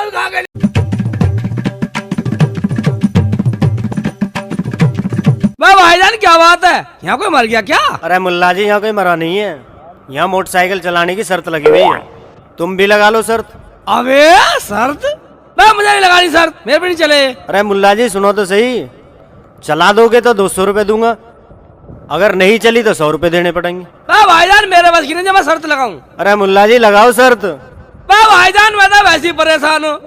खा के। भाईजान क्या बात है, यहाँ कोई मर गया क्या? अरे मुल्ला जी, यहाँ कोई मरा नहीं है। यहाँ मोटरसाइकिल चलाने की शर्त लगी हुई है, तुम भी लगा लो शर्त। अबे शर्त? मुझे नहीं लगानी शर्त, मेरे पे नहीं चले। अरे मुल्ला जी सुनो तो सही, चला दोगे तो 200 रुपए दूंगा, अगर नहीं चली तो 100 रुपए देने पड़ेंगे। भाईजान मेरे बस की नहीं, जब मैं शर्त लगाऊं। अरे मुल्ला जी लगाओ शर्त। भाईजान मैं तो वैसे ही परेशान हूँ,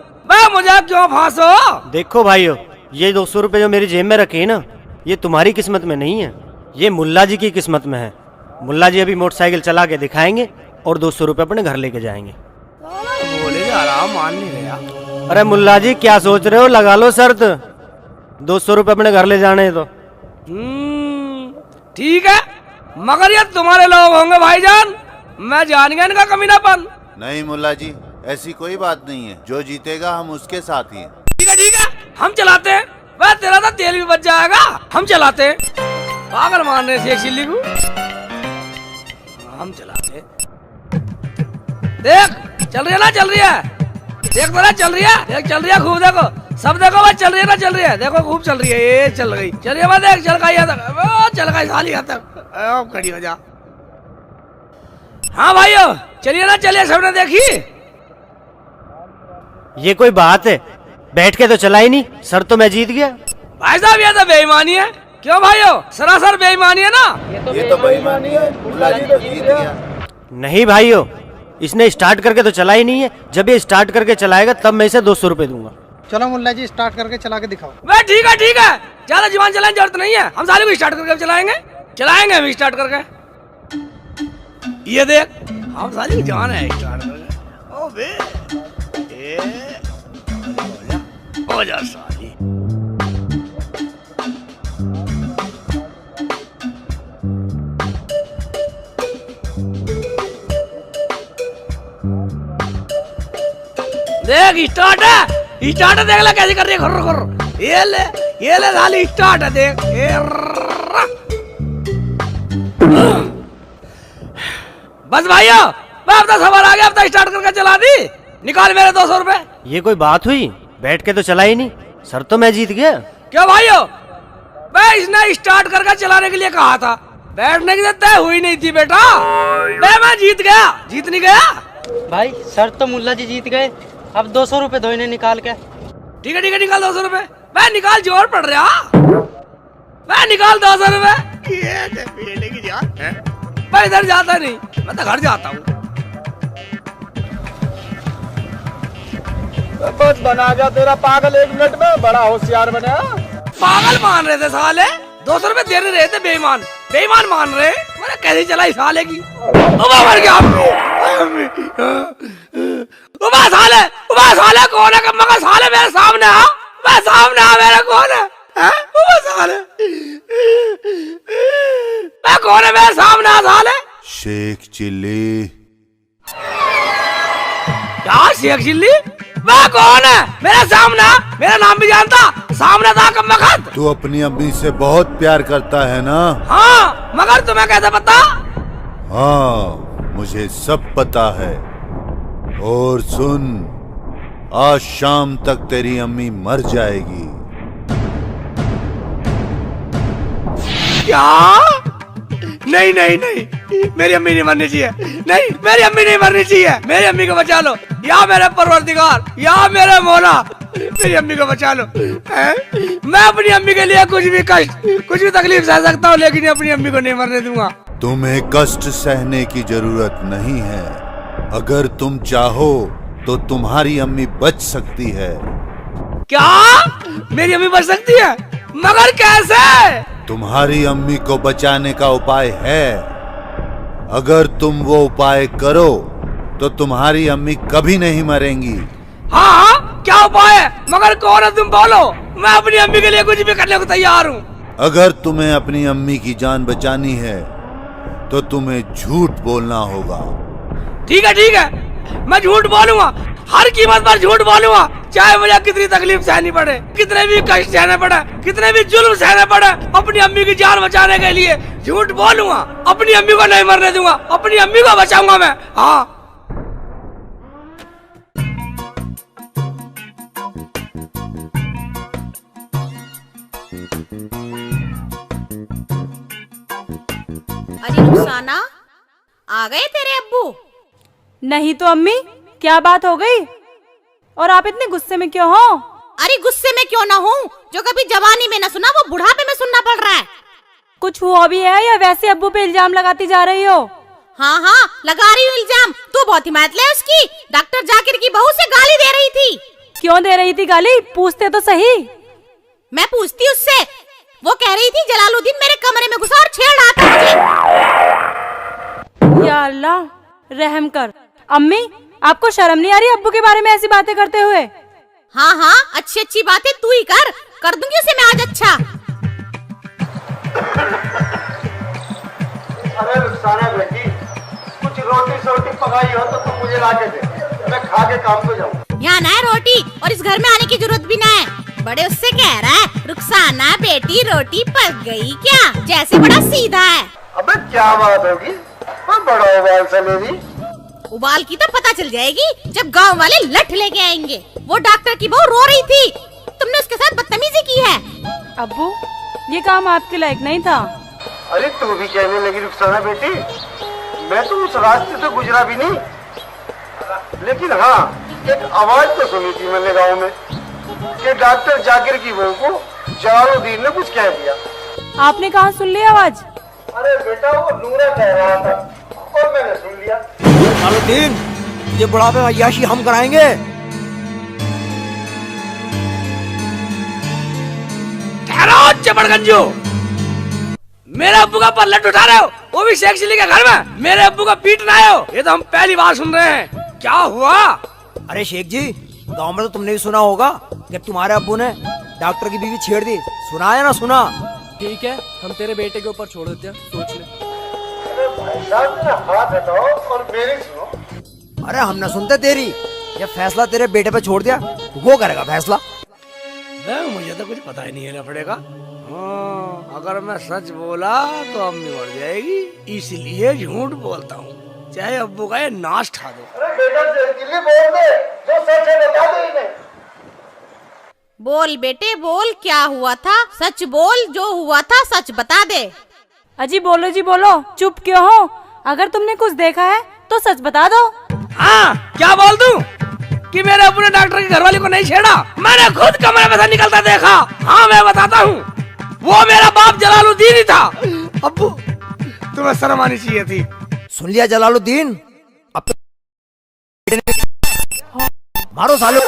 मुझे क्यों फांसो? देखो भाइयों, ये 200 रुपए जो मेरी जेब में रखे है ना, ये तुम्हारी किस्मत में नहीं है, ये मुल्ला जी की किस्मत में है। मुल्ला जी अभी मोटरसाइकिल चला के दिखाएंगे और 200 रुपए अपने घर लेके जाएंगे। बोले जा रहा, मान नहीं रहा। अरे मुल्ला जी क्या सोच रहे हो, लगा लो शर्त, 200 रुपए अपने घर ले जाने तो। ठीक है, मगर ये तुम्हारे लोग होंगे भाईजान, मैं जान गया इनका कमीनापन। नहीं मुल्ला जी, ऐसी कोई बात नहीं है, जो जीतेगा हम उसके साथ ही हैं। ठीक है, हम चलाते हैं। वह तेरा तो तेल भी बच जाएगा, हम चलाते हैं। पागल मान रहे शेख चिल्ली को, हम चलाते। देख चल रही है ना, चल रही है, देख तो ना चल रही है, देख चल रही है खूब, देखो सब देखो भाई, चल रही है ना, चल रही है, देखो खूब चल रही है, ये चल गई, चल रही है, देख चल गई, चल गई साली तक, खड़ी हो जा। हाँ भाइयों चलिए ना, चलिए, सबने देखी। ये कोई बात है, बैठ के तो चला ही नहीं, सर तो मैं जीत गया। भाई साहब ये तो बेईमानी है। क्यों भाइयों, सरासर बेईमानी है ना। ये तो बेईमानी है, मुल्ला जी तो जीत गया। नहीं भाइयों, इसने स्टार्ट करके तो चला ही नहीं है, जब ये स्टार्ट करके चलाएगा तब मैं इसे 200 रुपए दूंगा। चलो मुल्ला जी स्टार्ट करके चला के दिखाओ। वे ठीक है, ज्यादा जुबान चलाने की जरूरत नहीं है, हम साले को स्टार्ट करके चलाएंगे हम स्टार्ट करके। ये देख, हम साले की जान है स्टार्ट करके। ओ बे हो जा साली। देख स्टार्ट है, देख ले कैसे कर रही है, खुर खुर। ये ले साली स्टार्ट है, देख। बस भाइयों, अब तो सवाल आ गया, अब तो स्टार्ट करके चला दी, निकाल मेरे 200 रुपए। ये कोई बात हुई, बैठ के तो चला ही नहीं, सर तो मैं जीत गया। क्यों भाइयों, मैं इसने स्टार्ट करके चलाने के लिए कहा था, बैठने की तय हुई नहीं थी बेटा। मैं जीत गया, जीत नहीं गया भाई। सर तो मुल्ला जी जीत गए, अब 200 रुपए दो इन्हें निकाल के। ठीक है, निकाल 200 रुपए। मैं निकाल, जोर पड़ रहा, मैं निकाल 200 रुपए। मैं इधर जाता नहीं, मैं तो घर जाता हूँ। बस बना जा तेरा पागल, 1 मिनट में बड़ा होशियार बना। पागल मान रहे थे साले, 200 रुपए दे रहे थे, बेईमान मान रहे। मैंने कैसे चलाई साले की, मर गया। साले कौन है, मगर साले मेरे सामने आ, मेरे कौन है, साले मैं कौन है, मेरे सामने आ साले। शेख चिल्ली। क्या शेख चिल्ली? मैं कौन है, मेरे सामने, मेरा नाम भी जानता, सामने था कब वक्त। तू अपनी अम्मी से बहुत प्यार करता है ना? हाँ, मगर तुम्हें कैसे पता? हाँ मुझे सब पता है। और सुन, आज शाम तक तेरी अम्मी मर जाएगी। क्या? नहीं, मेरी अम्मी नहीं मरनी चाहिए, नहीं मेरी अम्मी नहीं मरनी चाहिए। मेरी अम्मी को बचा लो, या मेरे परवरदिगार, या मेरे मौला, मेरी अम्मी को बचा लो। मैं अपनी अम्मी के लिए कुछ भी कष्ट, कुछ भी तकलीफ सह सकता हूँ, लेकिन अपनी अम्मी को नहीं मरने दूंगा। तुम्हें कष्ट सहने की जरूरत नहीं है, अगर तुम चाहो तो तुम्हारी अम्मी बच सकती है। क्या? मेरी अम्मी बच सकती है, मगर कैसे? तुम्हारी अम्मी को बचाने का उपाय है, अगर तुम वो उपाय करो तो तुम्हारी अम्मी कभी नहीं मरेंगी। हाँ, क्या उपाय है, मगर कौन है, तुम बोलो, मैं अपनी अम्मी के लिए कुछ भी करने को तैयार हूँ। अगर तुम्हें अपनी अम्मी की जान बचानी है तो तुम्हें झूठ बोलना होगा। ठीक है, मैं झूठ बोलूंगा, हर कीमत पर झूठ बोलूंगा, चाहे मुझे कितनी तकलीफ सहनी पड़े, कितने भी कष्ट सहने पड़े, कितने भी जुल्म सहने पड़े, अपनी अम्मी की जान बचाने के लिए झूठ बोलूंगा। अपनी अम्मी को नहीं मरने दूंगा, अपनी अम्मी को बचाऊंगा मैं। हाँ रुखसाना, आ गए तेरे अब्बू? नहीं तो अम्मी, क्या बात हो गई? और आप इतने गुस्से में क्यों हो? अरे गुस्से में क्यों ना हूँ, जो कभी जवानी में न सुना वो बुढ़ापे में सुनना पड़ रहा है। कुछ हुआ भी है या वैसे अब्बू पे इल्जाम लगाती जा रही हो? हाँ हाँ, लगा रही हूँ इल्जाम। तू बहुत हिम्मत ले उसकी। डॉक्टर जाकिर की बहू से गाली दे रही थी। क्यों दे रही थी गाली? पूछते तो सही। मैं पूछती उससे, वो कह रही थी जलालुद्दीन मेरे कमरे में घुसा और छेड़ रहा था मुझे। या अल्लाह, रहम कर। अम्मी, आपको शर्म नहीं आ रही अब्बू के बारे में ऐसी बातें करते हुए? हाँ हाँ, अच्छी अच्छी बातें तू ही कर दूंगी उसे मैं आज। अच्छा अरे रुखसाना बेटी, कुछ रोटी सोटी पकाई हो तो तुम मुझे ला के दे, मैं खा के काम पे जाऊँ। यहाँ ना है रोटी और इस घर में आने की जरूरत भी ना है। बड़े उससे कह रहा है, रुखसाना बेटी रोटी पक गई क्या? जैसे बड़ा सीधा है। अबे क्या बात होगी, मैं बड़ा उबाल सा मेरी। उबाल की तो पता चल जाएगी जब गांव वाले लठ लेके आएंगे। वो डॉक्टर की बहू रो रही थी, तुमने उसके साथ बदतमीजी की है। अब्बू, ये काम आपके लायक नहीं था। अरे तू भी कहने लगी रुखसाना बेटी, मैं तो उस रास्ते से गुजरा भी नहीं, लेकिन हाँ एक आवाज तो सुनी थी मैंने गांव में कि डॉक्टर जाकिर की बहू को जलालुद्दीन ने कुछ कह दिया। आपने कहाँ सुन लिया आवाज? अरे बेटा वो नूरा कह रहा था और मैंने सुन लिया। जलालुद्दीन, ये बुढ़ापे में अय्याशी हम कराएंगे। ठहरो चपड़गंजो, मेरे अब्बू का पल्लट उठा रहे हो, वो भी शेख चिल्ली के घर में। मेरे अब्बू का पीटना आए हो, ये तो हम पहली बार सुन रहे हैं। क्या हुआ? अरे शेख जी, गांव में तो तुमने भी सुना होगा कि तुम्हारे अब्बू ने डॉक्टर की बीवी छेड़ दी। सुना है ना? सुना? ठीक है, हम तेरे बेटे के ऊपर छोड़ देते हैं, सोच ले। अरे भाई साहब मेरा हाथ हटाओ और मेरी सुनो। अरे हम ना सुनते तेरी, ये फैसला तेरे बेटे पे छोड़ दिया, वो करेगा फैसला। मुझे तो कुछ पता ही नहीं है लफड़े का। हाँ, अगर मैं सच बोला तो अम्मी मर जाएगी, इसलिए झूठ बोलता हूँ, चाहे अब्बू का ये नाश ठा दो। अरे बेटा जल्दी बोल दे, जो सच है बता दे इन्हें। बोल बेटे बोल, क्या हुआ था? सच बोल, जो हुआ था सच बता दे। अजी बोलो जी बोलो, चुप क्यों हो? अगर तुमने कुछ देखा है तो सच बता दो। हाँ, क्या बोल दूं कि मेरे अब्बू ने डॉक्टर की घरवाली को नहीं छेड़ा? मैंने खुद कमरे में से निकलता देखा। हाँ मैं बताता हूँ, वो मेरा बाप जलालुद्दीन ही था। अब्बू, तुम्हें शर्म आनी चाहिए थी। सुन लिया जलालुद्दीन? अब तो मारो सालो।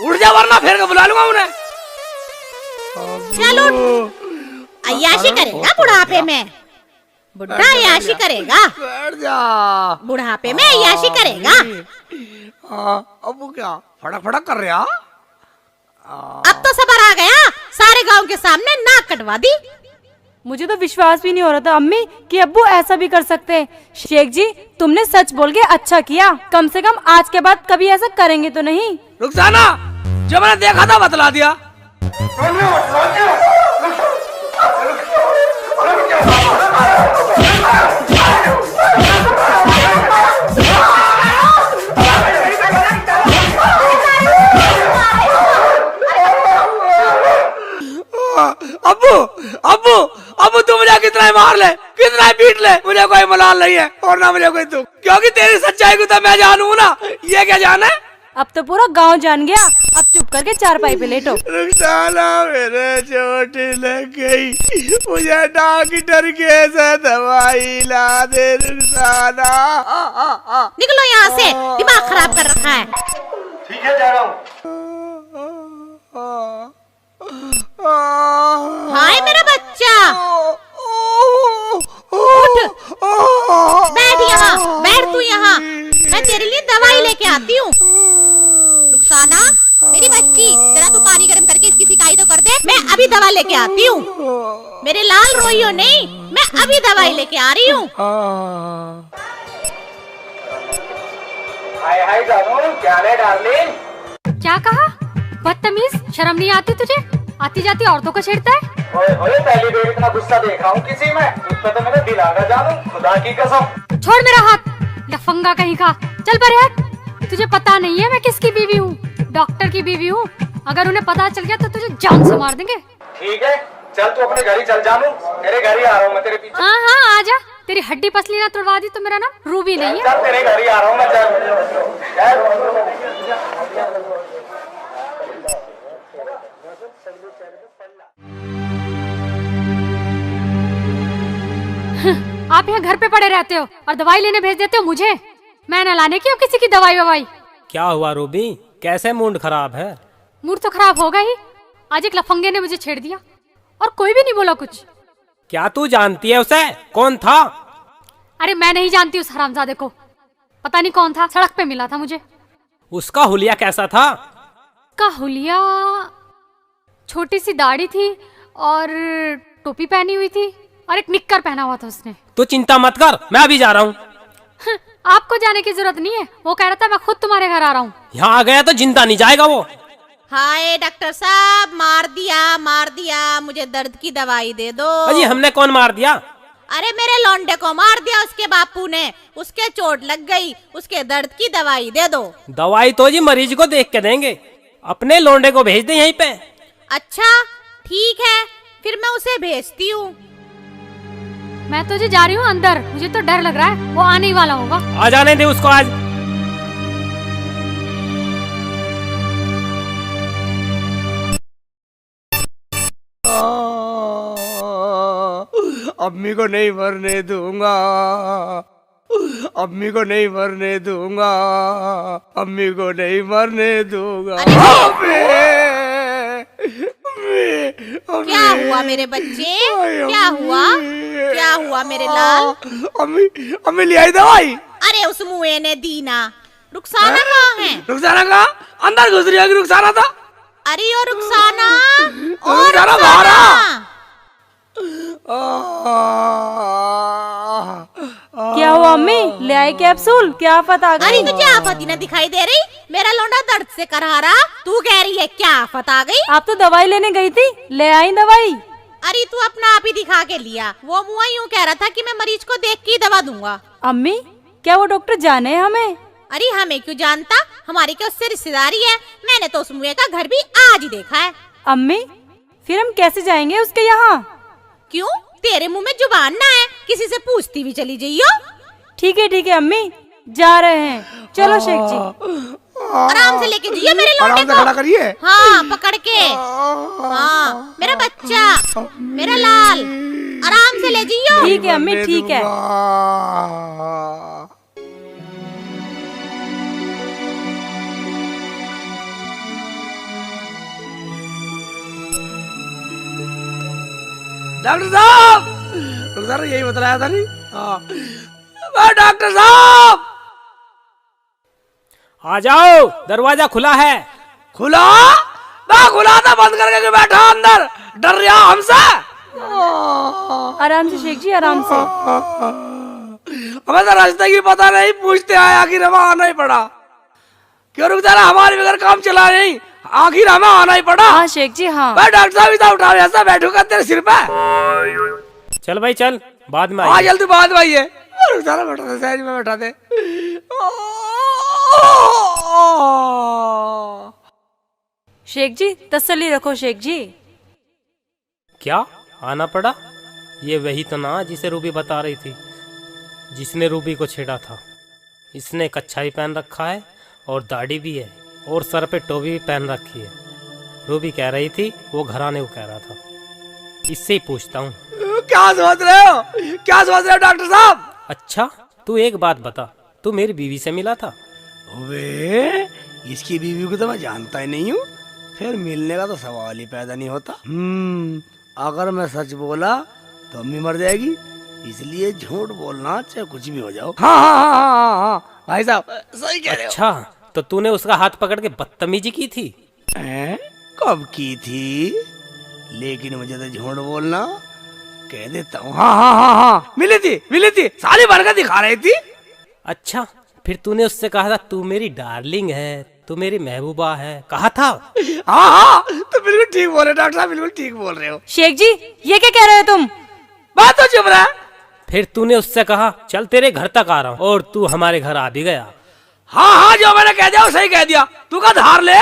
उठ जा वरना फिर के बुला लूंगा उन्हें। चलो अय्याशी करेगा बुढ़ापे में, बुढ़ा अय्याशी करेगा। बैठ जा, बुढ़ापे में अय्याशी करेगा। अब्बू क्या फड़क फड़क कर रहा? अब तो सबर आ गया, सारे गांव के सामने नाक कटवा दी। मुझे तो विश्वास भी नहीं हो रहा था अम्मी कि अब्बू ऐसा भी कर सकते हैं। शेख जी, तुमने सच बोल के अच्छा किया। कम से कम आज के बाद कभी ऐसा करेंगे तो नहीं। रुखसाना, जो मैंने देखा था बतला दिया। अब्बू अब्बू अब्बू, तू मुझे कितना ही मार ले, कितना ही पीट ले, मुझे कोई मलाल नहीं है और ना मुझे कोई दुख, क्योंकि तेरी सच्चाई को तो मैं जानू ना। ये क्या जाना है? अब तो पूरा गांव जान गया। अब चुप करके चारपाई पे लेटो। रुखसाना, मेरे चोट लग गई, मुझे डॉक्टर के से दवाई ला दे। रुखसाना, निकलो यहाँ से, दिमाग खराब कर रखा है। ठीक है, जा रहा हूँ। हाय मेरा बच्चा, उठ, बैठ यहाँ, बैठ तू यहाँ, मैं तेरे लिए दवाई लेके आती हूँ। रुखसाना मेरी बच्ची, जरा तू पानी गर्म करके इसकी सिकाई तो कर दे, मैं अभी दवा लेके आती हूँ। मेरे लाल रोइयो नहीं, मैं अभी दवाई लेके आ रही हूँ। हाय हाय जानू, क्या रे डार्लिंग? क्या कहा? बदतमीज, शर्म नहीं आती तुझे? आती जाती औरतों को छेड़ता है। ओए पहली बार इतना गुस्सा देखा हूँ किसी में, उस पे तो मेरे दिल आ गया जानू, खुदा की कसम। छोड़ मेरा हाथ, लफंगा कहीं का। चल परे हट। तुझे पता नहीं है मैं किसकी बीवी हूँ? डॉक्टर की बीवी हूँ। अगर उन्हें पता चल गया तो तुझे जान से मार देंगे। ठीक है, चल तू अपने घर ही चल जानू, तेरे घर ही आ रहा हूँ मैं तेरे पीछे। हाँ हाँ आजा। तेरी हड्डी पसली ना तोड़वा दी तो मेरा नाम रूबी नहीं है। चल तेरे घर ही आ रहा हूँ मैं, चल। आप यहाँ घर पे पड़े रहते हो और दवाई लेने भेज देते हो मुझे। मैं न लाने की हूँ किसी की दवाई ववाई। क्या हुआ रूबी, कैसे मूड खराब है? मूड तो खराब होगा ही। आज एक लफंगे ने मुझे छेड़ दिया और कोई भी नहीं बोला कुछ। क्या तू जानती है उसे? कौन था? अरे मैं नहीं जानती उस हरामजादे को। पता नहीं कौन था, सड़क पे मिला था मुझे। उसका हुलिया कैसा था? का हुलिया छोटी सी दाढ़ी थी और टोपी पहनी हुई थी और एक निक्कर पहना हुआ था उसने। तू चिंता मत कर, मैं अभी जा रहा हूँ। आपको जाने की जरूरत नहीं है, वो कह रहा था मैं खुद तुम्हारे घर आ रहा हूँ। यहाँ आ गया तो जिंदा नहीं जाएगा वो। हाय डॉक्टर साहब, मार दिया, मुझे दर्द की दवाई दे दो। अजी हमने कौन मार दिया? अरे मेरे लौंडे को मार दिया उसके बापू ने, उसके चोट लग गई, उसके दर्द की दवाई दे दो। दवाई तो जी मरीज को देख के देंगे, अपने लोंडे को भेज दे यहीं पे। अच्छा ठीक है, फिर मैं उसे भेजती हूँ। मैं तो जी जा रही हूँ अंदर, मुझे तो डर लग रहा है, वो आने ही वाला होगा। आ जाने दे उसको आज। अम्मी को नहीं मरने दूंगा, अम्मी को नहीं मरने दूंगा, अम्मी को नहीं मरने दूंगा। क्या हुआ मेरे बच्चे, क्या हुआ मेरे लाल? अम्मी ले आई दवाई। अरे उस मुए ने दी ना। रुखसाना कहाँ है? रुखसाना कहाँ? अंदर घुस रही होगी रुखसाना तो। अरे ओ रुखसाना, रुखसाना बाहर आ। क्या हुआ अम्मी, ले आई कैप्सूल? क्या आफत आ गई? अरे तुझे आफत ही ना दिखाई दे रही? मेरा लौंडा दर्द से करहा रहा, तू कह रही है क्या आफत आ गई? आप तो दवाई लेने गई थी, ले आई दवाई। अरे तू अपना आप ही दिखा के लिया। वो मुआ यूँ कह रहा था कि मैं मरीज को देख के ही दवा दूंगा। अम्मी क्या वो डॉक्टर जाने हमें? अरे हमें क्यों जानता, हमारी क्या उससे रिश्तेदारी है? मैंने तो उस मुए का घर भी आज ही देखा है। अम्मी फिर हम कैसे जाएंगे उसके यहाँ? क्यों, तेरे मुंह में जुबान ना है? किसी से पूछती भी चली जाइयो। ठीक है अम्मी, जा रहे हैं। चलो शेख जी। आराम से लेके जाइए मेरे लौंडे को। खड़ा करिए। हाँ पकड़ के। हाँ मेरा बच्चा, मेरा लाल, आराम से ले जाइयो। ठीक है अम्मी, ठीक है। डॉक्टर साहब, डॉक्टर यही बताया था नहीं? हाँ डॉक्टर साहब आ जाओ, दरवाजा खुला है। खुला? मैं खुला था, बंद करके बैठा अंदर, डर रहा हमसे। आराम से शेख जी, आराम से। हमें तो रास्ते की पता नहीं, पूछते आए, आखिर हमें आना ही पड़ा। क्यों रुक जा रहा, हमारे बगैर काम चला नहीं, आखिर हमें आना ही पड़ा। हाँ शेख जी हाँ। मैं डॉक्टर साहब इतना उठा ऐसा बैठूंगा तेरे सिर पे। चल भाई चल, बाद में हाँ जल्दी बाद में आइए। सारा बैठा था, सहज में बैठा थे। शेख जी तसल्ली रखो शेख जी। क्या आना पड़ा? ये वही तो ना जिसे रूबी बता रही थी, जिसने रूबी को छेड़ा था। इसने कच्छा भी पहन रखा है और दाढ़ी भी है और सर पे टोपी भी पहन रखी है। रूबी कह रही थी वो घर आने को कह रहा था। इससे ही पूछता हूँ। क्या सोच रहे हो, क्या सोच रहे हो डॉक्टर साहब? अच्छा तू एक बात बता, तू मेरी बीवी से मिला था? वे इसकी बीवी को तो मैं जानता ही नहीं हूँ, फिर मिलने का तो सवाल ही पैदा नहीं होता। अगर मैं सच बोला तो अम्मी मर जाएगी, इसलिए झूठ बोलना चाहे कुछ भी हो जाओ। हाँ भाई साहब सही कह रहे हो। अच्छा तो तूने उसका हाथ पकड़ के बदतमीजी की थी? कब की थी? लेकिन मुझे तो झूठ बोलना कह देता हूँ। हाँ मिली थी, साली भर का दिखा रही थी। अच्छा फिर तूने उससे कहा था तू मेरी डार्लिंग है, तू मेरी महबूबा है, कहा था। हाँ हाँ, तो बिल्कुल ठीक बोल रहे डॉक्टर साहब, बिल्कुल ठीक बोल रहे हो। शेख जी ये क्या कह रहे हो तुम? बात तो चुप रहा। फिर तूने उससे कहा चल तेरे घर तक आ रहा हूँ, और तू हमारे घर आ भी गया। हाँ हाँ, जो मैंने कह दिया वो सही कह दिया। तू का धार ले।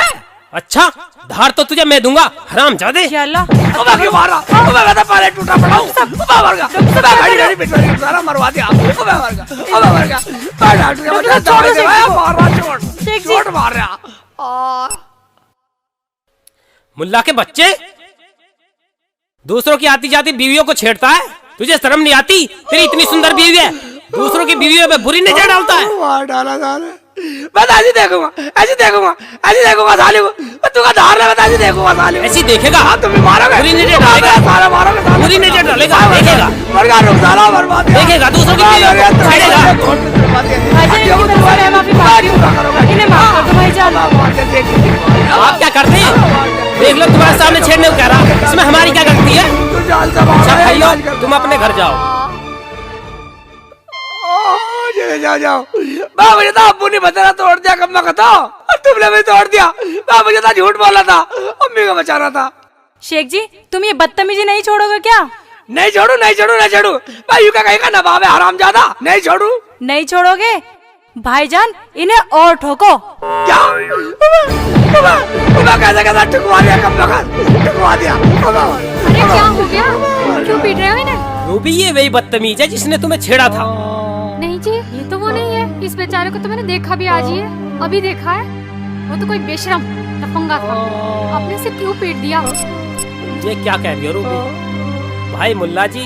अच्छा, धार तो तुझे मैं दूंगा, हरामजादे। मैं क्यों मारा? मैं कहता पहले टूटा पड़ा हूँ। मैं मर गया। मैं गाड़ी गाड़ी पिटवा के सारा मरवा दिया। मैं मर गया। मैं मर गया। मैं डॉक्टर के बच्चे दवाई दे रहा, मार रहा, चोट मार रहा। मुल्ला के बच्चे, दूसरों की आती जाती बीवियों को छेड़ता है, तुझे शर्म नहीं आती? तेरी इतनी सुंदर बीवी है, दूसरों की बीवियों पे बुरी नजर डालता है। मार डाला साले। मैं तो ऐसे देखूंगा, ऐसे देखूंगा, ऐसे देखूंगा साले को। तू का धार ले, मैं तो ऐसे देखूंगा साले को। ऐसी देखेगा? हाँ, तुम भी मारोगे। बुरी नजर डालेगा, सारा मारोगे, साले बुरी नजर डालेगा, देखेगा। मर गया, रुक साला, बर्बाद है। देखेगा दूसरों की बीवियों को छेड़ेगा। आप क्या करते हैं? देख लो, तुम्हारे सामने छेड़ने को कह रहा, इसमें हमारी क्या गलती है? अच्छा भाइयों, तुम अपने घर जाओ। जाओ जाओ। मुझे तो अब्बू ने बताया तोड़ दिया, कब मैं कहता तुमने भी तोड़ दिया। मुझे तो झूठ बोला था, अम्मी को बचाना था। शेख जी तुम ये बदतमीजी नहीं छोड़ोगे क्या? नहीं छोड़ू, नहीं छोड़ू, नहीं छोड़ू। भाई यू क्या कहेगा नवाब है हरामजादा, नहीं छोड़ू। नहीं छोड़ोगे? भाईजान इन्हें और ठोको। क्या? कैसे कैसे ठुकवा दिया, कब ठुकवा दिया। अरे क्या हो गया, क्यों पीट रहे हो इन्हें? रूबी ये वही बदतमीज है जिसने तुम्हें छेड़ा था। नहीं जी, ये तो वो नहीं है। इस बेचारे को तो मैंने देखा भी आज ही है, अभी देखा है। वो तो कोई बेशरम लफंगा था, आपने इसे क्यों पीट दिया? ये क्या कह रही हो रूबी? भाई मुल्ला जी,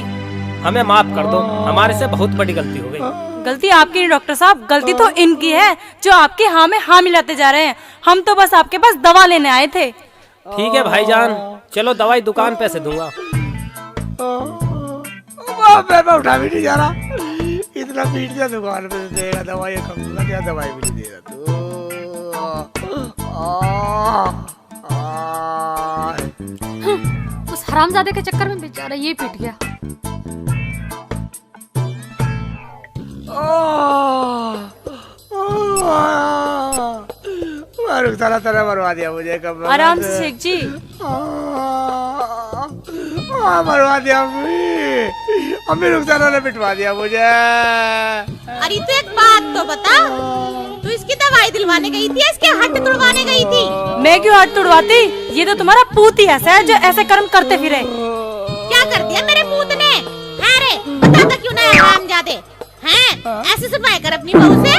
हमें माफ कर दो, हमारे से बहुत बड़ी गलती हो गई। गलती आपकी नहीं डॉक्टर साहब, गलती तो इनकी है जो आपके हाँ में हाँ मिलाते जा रहे हैं। हम तो बस आपके पास दवा लेने आए थे। ठीक है भाईजान, चलो दवाई दुकान पे से दूंगा। मैं उठा भी नहीं जा रहा, इतना पीट दिया, दुकान पे से देगा दवाई, कम क्या दवाई भी नहीं देगा तू। उस हरामजादे के चक्कर में बेचारा ये पिट गया। तरह तरह मरवा दिया मुझे, कब आराम से शेख जी। मरवा दिया अम्मी, रुखसाना ने पिटवा दिया मुझे। अरे तो एक बात तो बता, तू इसकी दवाई दिलवाने गई थी, इसके हड्ड तुड़वाने गई थी? मैं क्यों हड्ड तुड़वाती? ये तो तुम्हारा पूत ही ऐसा है जो ऐसे कर्म करते फिरे। क्या कर दिया मेरे पूत ने? है रे, बताता क्यों ना हरामजादे? हैं? ऐसे सुनवाई कर अपनी बहू से।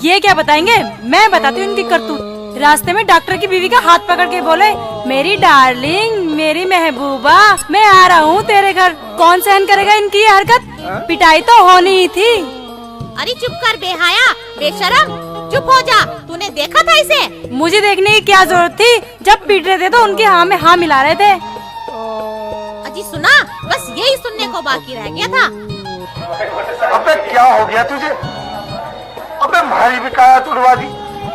ये क्या बताएंगे, मैं बताती हूँ इनकी करतूत। रास्ते में डॉक्टर की बीवी का हाथ पकड़ के बोले, मेरी डार्लिंग, मेरी महबूबा, मैं आ रहा हूँ तेरे घर। कौन सहन करेगा इनकी ये हरकत? पिटाई तो होनी ही थी। अरे चुप कर बेहाया, बेशरम, चुप हो जा। तूने देखा था इसे? मुझे देखने की क्या जरूरत थी? जब पीट रहे थे तो उनके हाँ में हाँ मिला रहे थे। अजी सुना, बस यही सुनने को बाकी रह गया था। अबे क्या हो गया तुझे? अबे हमारी भी काया तुड़वा दी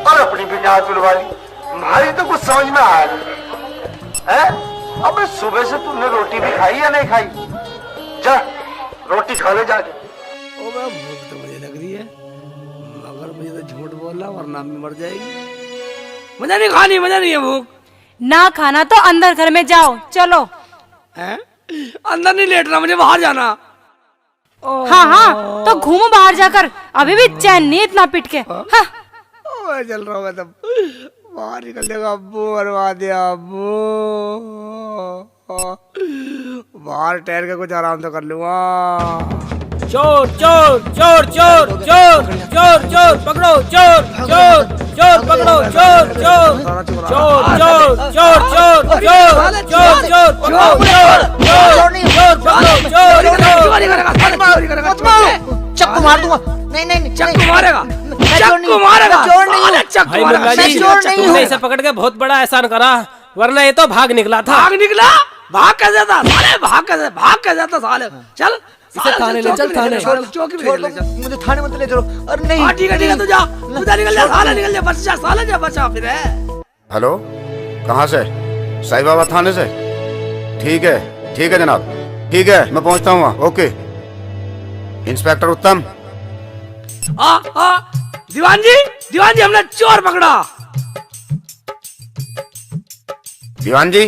और अपनी भी काया तुड़वा ली। हमारी तो कुछ समझ में आया है? अबे सुबह से तूने रोटी भी खाई या नहीं खाई? जा रोटी खा ले जाके। भूख तो मुझे लग रही है, मगर मुझे तो झूठ बोलना वरना मैं मर जाएगी। मजा नहीं खानी, मजा नहीं है भूख। ना खाना तो अंदर घर में जाओ, चलो। हैं? अंदर नहीं लेटना, मुझे बाहर जाना। हाँ हाँ, तो घूमो बाहर जाकर, अभी भी चैन नहीं इतना पिट के। हाँ। मैं चल रहा हूँ, मैं तब बाहर निकल जाएगा। अब्बू मरवा दिया, अब्बू। बाहर ठहर के कुछ आराम तो कर लूंगा। चोर चोर चोर चोर चोर चोर चोर पकड़ो, चोर चोर चोर पकड़ो, चोर चोर चोर चोर चोर चोर चोर चोर चोर पकड़ो, चोर चोर चोर पकड़ो, चोर। चक्कू मार दूंगा। नहीं नहीं चक्कू मारेगा, चक्कू मारेगा। चोर नहीं हूँ। भाई मुल्ला जी, तुमने इसे पकड़ के बहुत बड़ा एहसान करा, वरना ये तो भाग निकला था। भाग निकला? भाग कैसे था साले? भाग कैसे था साले? चल थाने ले चल, थाने चौकी पे ले चल। मुझे थाने मत ले चलो। अरे नहीं। ठीक है, तू जा, निकल जा, साले निकल जा, बच्चा साले जा, बच्चा फिर है। हेलो, कहाँ से? साईं बाबा थाने से? ठीक है जनाब, ठीक है, मैं पहुंचता हूँ वहाँ। ओके। इंस्पेक्टर उत्तम। दीवान जी, हमने चोर पकड़ा। दीवान जी,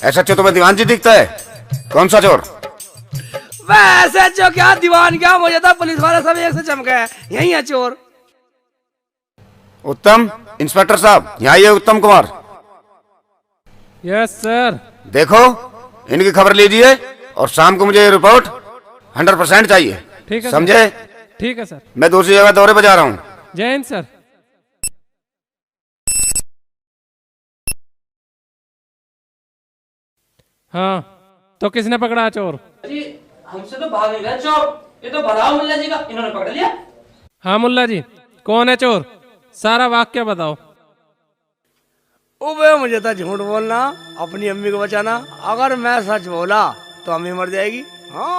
ऐसा चो तुम्हें दीवान जी दिखता है? कौन सा चोर? वैसे जो क्या दीवान क्या, मुझे तो पुलिस वाले सब एक से चमके हैं, यही है चोर। उत्तम, इंस्पेक्टर साहब यहाँ आइए। उत्तम कुमार। Yes sir. देखो, इनकी खबर लीजिए और शाम को मुझे ये रिपोर्ट 100% चाहिए। ठीक है समझे? ठीक है सर। मैं दूसरी जगह दौरे पर जा रहा हूँ। जय हिंद सर। हाँ, तो किसने पकड़ा चोर? जी हमसे तो भाग नहीं रहा चोर, ये तो भराव मुल्ला जी का, इन्होंने पकड़ लिया। हाँ मुल्ला जी, कौन है चोर? सारा वाक्य बताओ। ओबे मुझे तो झूठ बोलना, अपनी अम्मी को बचाना। अगर मैं सच बोला तो अम्मी मर जाएगी। हाँ